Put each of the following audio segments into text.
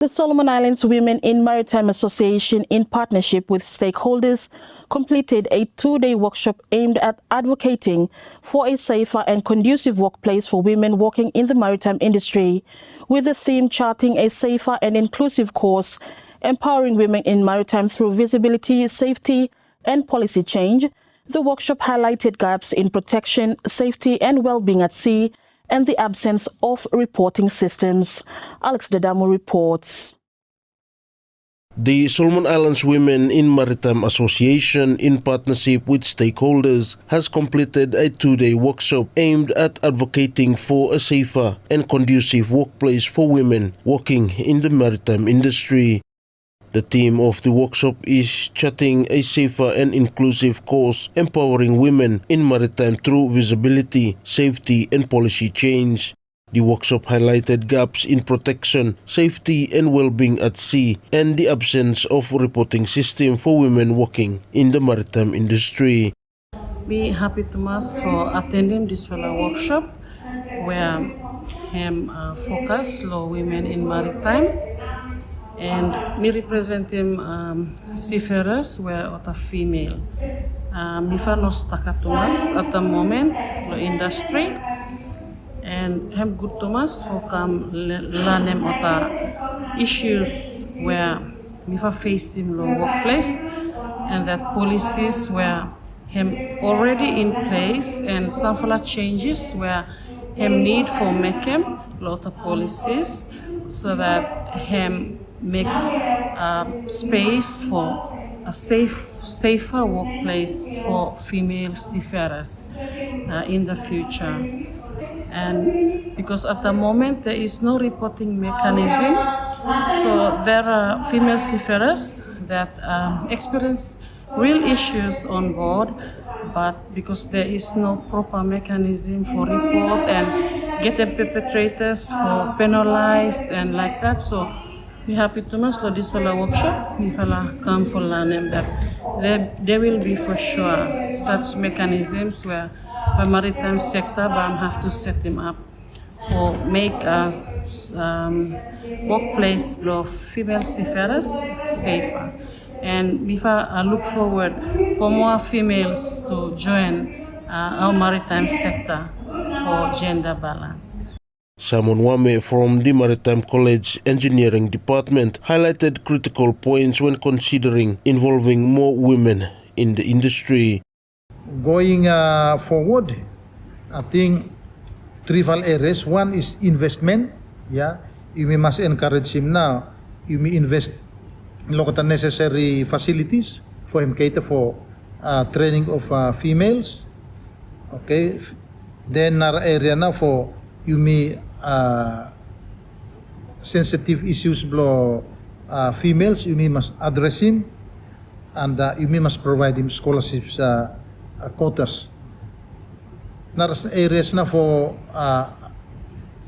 The Solomon Islands Women in Maritime Association, in partnership with stakeholders, completed a 2-day workshop aimed at advocating for a safer and conducive workplace for women working in the maritime industry, with the theme charting a safer and inclusive course, empowering women in maritime through visibility, safety, and policy change. The workshop highlighted gaps in protection, safety, and well-being at sea, and the absence of reporting systems. Alex Dadamo reports. The Solomon Islands Women in Maritime Association, in partnership with stakeholders, has completed a 2-day workshop aimed at advocating for a safer and conducive workplace for women working in the maritime industry. The theme of the workshop is charting a safer and inclusive course, empowering women in maritime through visibility, safety, and policy change. The workshop highlighted gaps in protection, safety, and well-being at sea, and the absence of reporting system for women working in the maritime industry. We happy to us for attending this workshop where focus on women in maritime. And me represent him seafarers were a female. Me fanos takatumas at the moment the industry, and hem good Thomas for come learn them issues where me face him the workplace, and that policies were him already in place, and some changes where him need for make him lot of policies so that him make space for a safer workplace for female seafarers in the future. And because at the moment there is no reporting mechanism, so there are female seafarers that experience real issues on board, but because there is no proper mechanism for report and get the perpetrators for penalized and like that, so we happy to much for this workshop. We come for learning that there will be for sure such mechanisms where the maritime sector have to set them up or make a workplace for female seafarers safer. And we look forward for more females to join our maritime sector for gender balance. Simon Wame from the Maritime College Engineering Department highlighted critical points when considering involving more women in the industry. Going forward, I think trivial areas. One is investment. Yeah, we must encourage him now. You may invest in local necessary facilities for him cater for training of females. Okay, then another area now for you may sensitive issues below females, you may must address him, and you may must provide him scholarships quotas. Another areas now for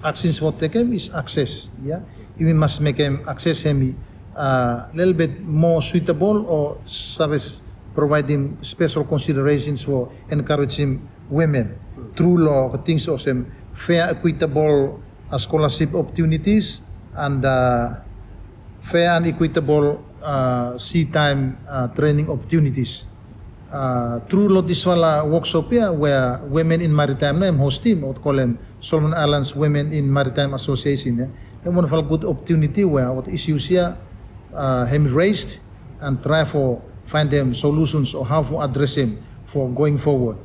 actions for taken is access. Yeah, you may must make him access him little bit more suitable, or service provide him special considerations for encouraging women through law things of some fair, equitable scholarship opportunities, and fair and equitable sea time training opportunities. Through this workshop here, where women in maritime na host team, or call them Solomon Islands Women in Maritime Association. One of a good opportunity where what issues here him raised, and try for find them solutions or how to address them for going forward.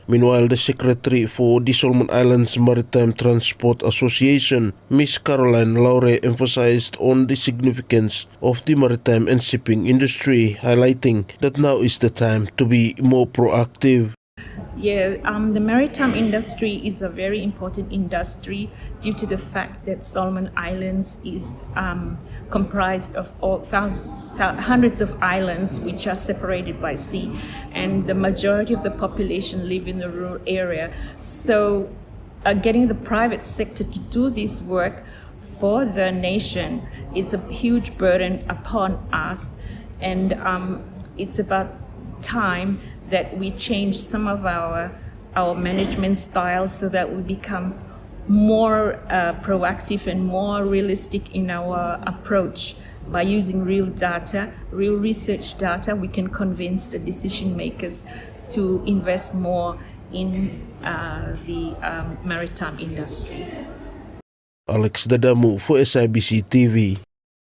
Meanwhile, the secretary for the Solomon Islands Maritime Transport Association, Ms. Caroline Laure, emphasized on the significance of the maritime and shipping industry, highlighting that now is the time to be more proactive. Yeah, the maritime industry is a very important industry due to the fact that Solomon Islands is comprised of hundreds of islands which are separated by sea, and the majority of the population live in the rural area. So getting the private sector to do this work for the nation, it's a huge burden upon us, and it's about time that we change some of our management styles so that we become more proactive and more realistic in our approach. By using real data, real research data, we can convince the decision makers to invest more in the maritime industry. Alex Dadamu for SIBC TV.